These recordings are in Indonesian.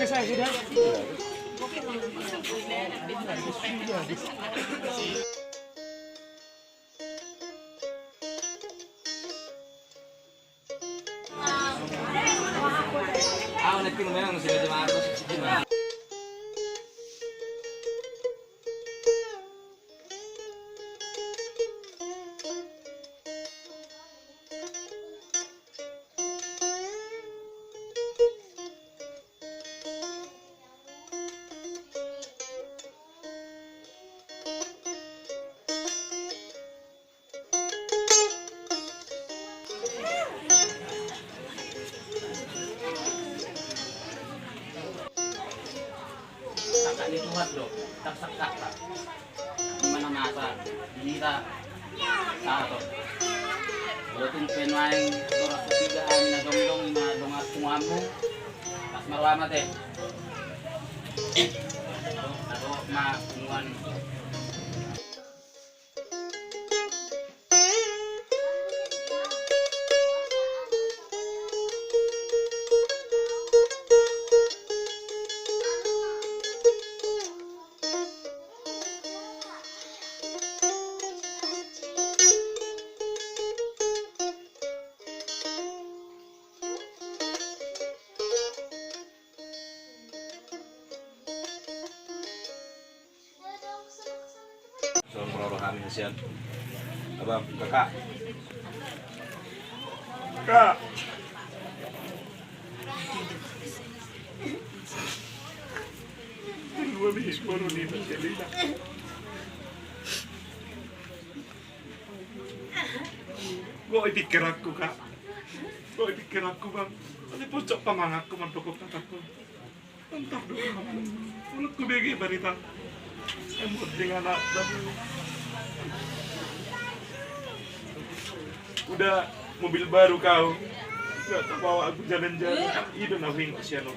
saya sudah. Nanti memang sudah dimakan segini. Sakak di tuhat loh, tak sakak tak. Di mana masa, ini tak tahu. Kalau tumpen main orang ketiga, ina dong ina dong aku ngamu, pas marwama teh. Aduh, mah muan. Soal perolehan hasil. Abang, kakak. Kak. Dua bihis baru di Majalina. Gue pikir aku kak. Gue pikir aku bang. Ini pucuk pamangakku mantokok kataku. Entah dulu. Mulutku begi barita. Emot dengan anak tapi udah mobil baru kau nggak tahu bawa aku jalan-jalan itu nawing kesiano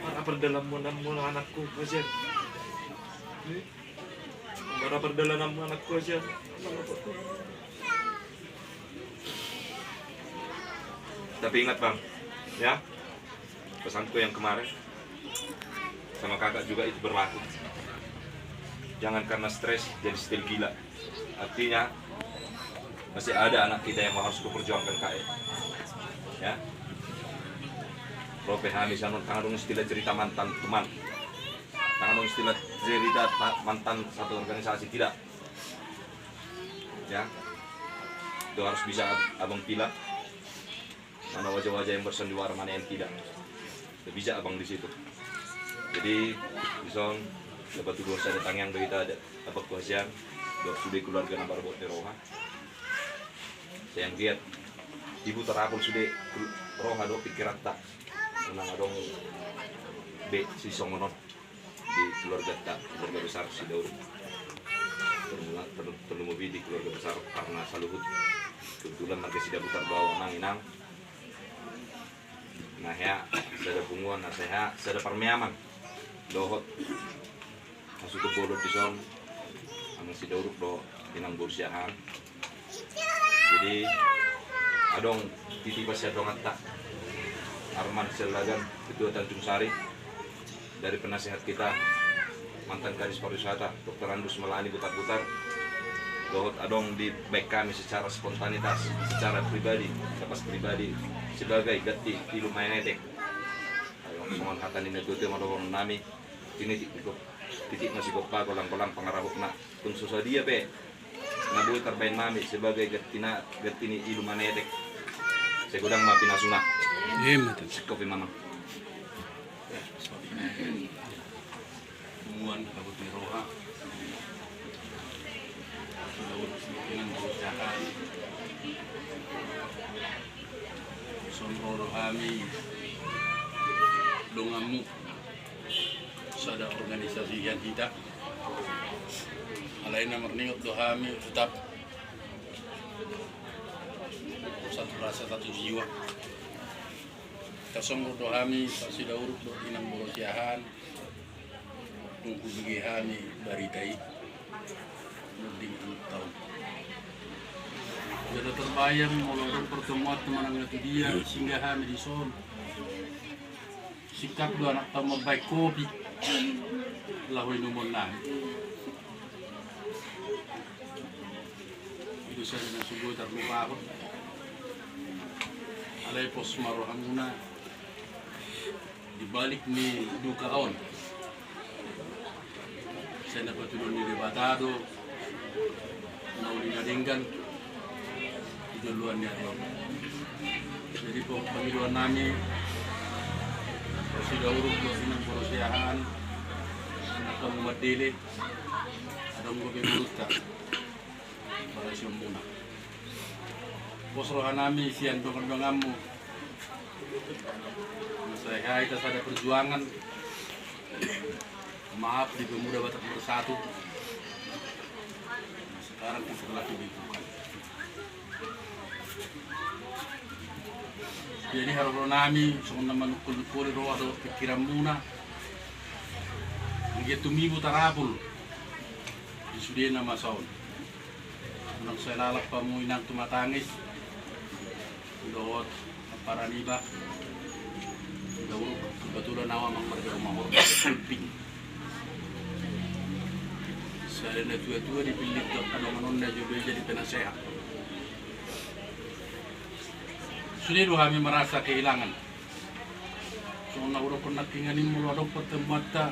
para perdalam mula anakku aja para perdalam anakku aja Tapi ingat bang, ya pesanku yang kemarin sama kakak juga itu berlaku. Jangan karena stres jadi setel gila. Artinya masih ada anak kita yang harus kuperjuangkan kak. Ya. Rope Hamis anu tangan istilah cerita mantan teman. Tangan istilah cerita mantan satu organisasi tidak. Ya. Itu harus bisa abang pilih. Mana wajah-wajah yang bersandiwara, mana yang tidak. Itu bisa abang di situ. Jadi bisa dapat tugas saya datang yang kita dapat kuasian sudah keluarga nampak buat teroha. Saya yang lihat ibu terapul sudah roha do pikiran tak menang dong B si songonon di keluarga tak keluarga besar si Daud perlu mobil di keluarga besar karena saluhut kebetulan mereka sudah putar bawa nang inang. Nah ya sudah bunguan nasihat sudah permiaman dohot masuk ke bolot di son sama si Dauruk do inang bursiahan jadi adong titipa siya dong atta Arman Selagan Ketua Tanjung Sari dari penasehat kita mantan Kadis Pariwisata Dr. Andus Melani Butar-Butar dohot adong di baik kami secara spontanitas secara pribadi lepas pribadi sebagai gati ilu mainetek mohon kata ini tuh madong nami ini titik masih gopa kolang-kolang pengarahuk nak kun susah dia pe ngabui terbain mami sebagai getini ilu manetek saya gudang mapi nasuna kopi mamang Muan kabut miroha. Dengan berusaha Somro kami dongamu sada organisasi yang tidak alain nomor ningot dohami tetap satu rasa satu jiwa kasong dohami pasti dauruk do inang borosiahan tunggu begihani baritai mending tahun jadi terbayang melalui pertemuan teman-teman itu dia sehingga kami di son sikap do anak tau mabai kopi lahoy numon na itu saya na sugo terlupa ako alay pos marohan muna dibalik ni dukaon saya dapat tulong ni Rebatado na ulingadinggan iduluan niya ron. Jadi po pamiluan namin si Daurog do sinang porosyahan anak kamu madili adong gobe buruta para siya muna posrohan namin siyan dongan mo masaya kita sada perjuangan maaf di pemuda Batak Bersatu sekarang kita lagi dibuka. Jadi harapan namin so naman ukul-ukul ro ado pikiran muna ngi tumibu tarapul di sudia na masaon nang saya lalak pa mo inang tumatangis doot para niba daw kebetulan nawa magmarga rumahor ping saya na tua-tua dipilih ke kadang-kadang na juga jadi penasehat. Sudah kami merasa kehilangan. Soalnya udah pernah tinggalin mulu ada pertemuan ta,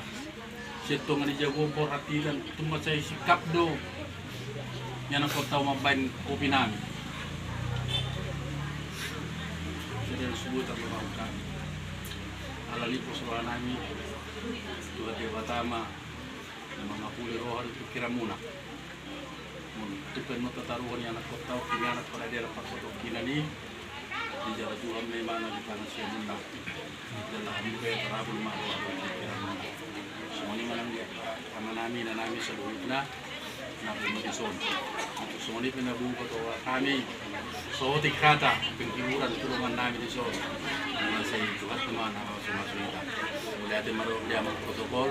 setongan dijago hati dan cuma saya sikap do, yang aku tahu main kopi nami. Sudah disebut terlalu kami. Alali persoalan nami, dua debatama, mengakui rohan pikiran muna. Tukan mata taruhan yang aku tahu tinggal pada daerah pasok kinani. Di jalan Tuhan memang di tangan siya muna dan alhamdulillah terabul maruah pikiran muna semua ini menang dia karena namin sa luwid na mag-isod semua ini pinabuko to kami so tikata penghiburan tulungan namin isod na sa Tuhan naman ako sumasunita muli atin maroon dia mag-protokol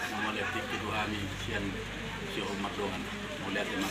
na malapit ito kami siya magdungan muli atin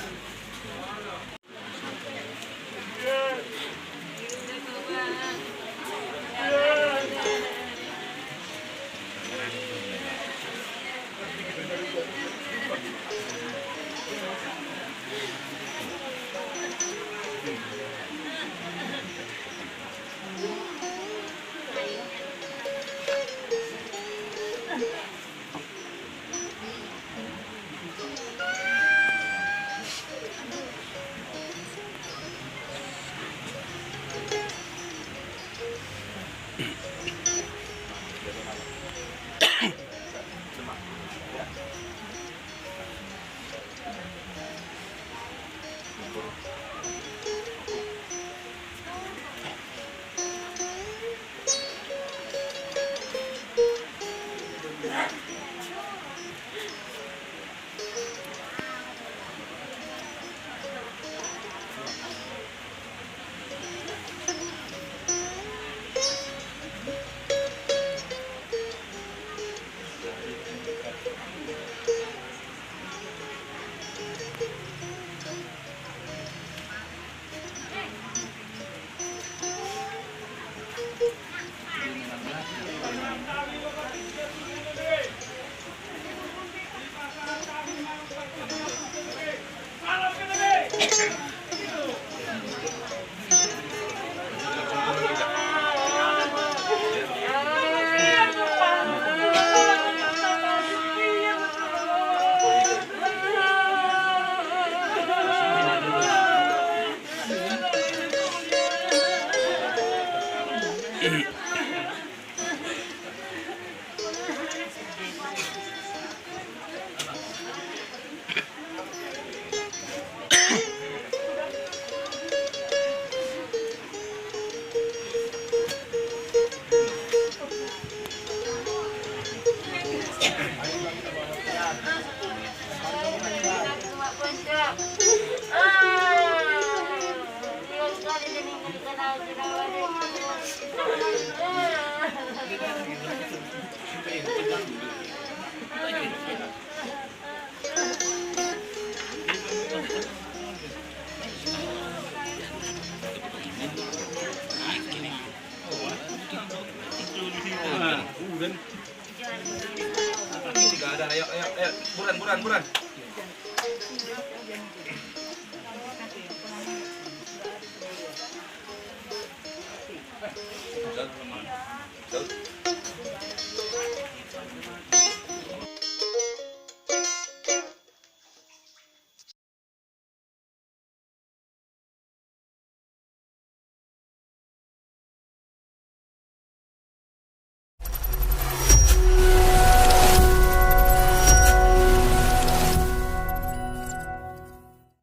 nggak ada. Ayo, ayo, ayo. Buran, buran, buran. Jauh.